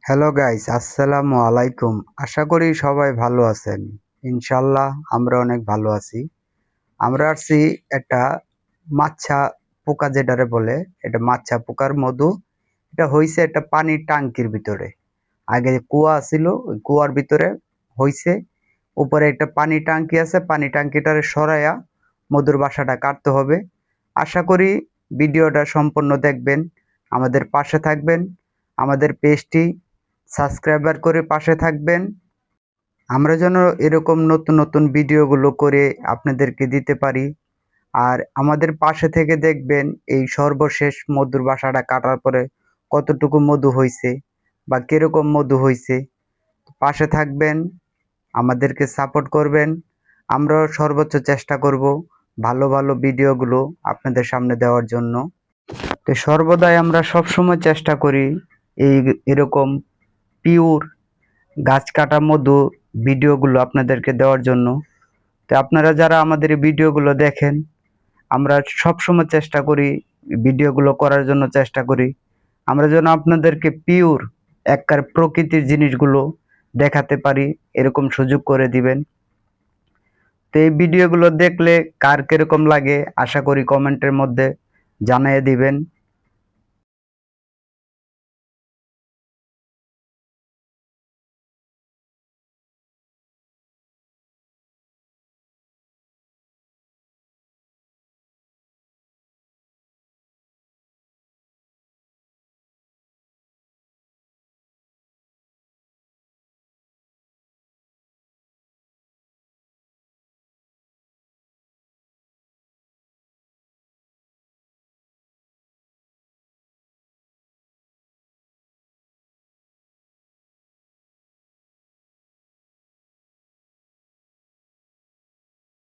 Hello guys, আসসালামু আলাইকুম। আশা করি সবাই ভালো আছেন। ইনশাল্লাহ আমরা অনেক ভালো আছি। আমরা আসছি একটা মাছা পোকা যেটারে বলে, এটা মাছা পোকার মধু। এটা হইছে একটা পানির টাঙ্কির ভিতরে। আগে কুয়া ছিল, ওই কুয়ার ভিতরে হইছে। উপরে একটা পানি টাঙ্কি আছে, পানি টাঙ্কিটারে সরাইয়া মধুর বাসাটা কাটতে হবে। আশা করি ভিডিওটা সম্পূর্ণ দেখবেন, আমাদের পাশে থাকবেন, আমাদের পেজটি সাবস্ক্রাইবার করে পাশে থাকবেন। আমরা যেন এরকম নতুন নতুন ভিডিওগুলো করে আপনাদেরকে দিতে পারি। আর আমাদের পাশে থেকে দেখবেন এই সর্বশেষ মধুর বাসাটা কাটার পরে কতটুকু মধু হয়েছে বা কিরকম মধু হয়েছে। পাশে থাকবেন, আমাদেরকে সাপোর্ট করবেন। আমরাও সর্বোচ্চ চেষ্টা করব ভালো ভালো ভিডিওগুলো আপনাদের সামনে দেওয়ার জন্য। তো সর্বদাই আমরা সবসময় চেষ্টা করি এই এরকম পিওর গাছ কাটা মধু ভিডিওগুলো আপনাদেরকে দেওয়ার জন্য। তো আপনারা যারা আমাদের এই ভিডিওগুলো দেখেন, আমরা সবসময় চেষ্টা করি ভিডিওগুলো করার জন্য চেষ্টা করি আমরা যেন আপনাদেরকে পিওর একবার প্রকৃতির জিনিসগুলো দেখাতে পারি, এরকম সুযোগ করে দিবেন। তো এই ভিডিওগুলো দেখলে কার কিরকম লাগে আশা করি কমেন্টের মধ্যে জানিয়ে দিবেন।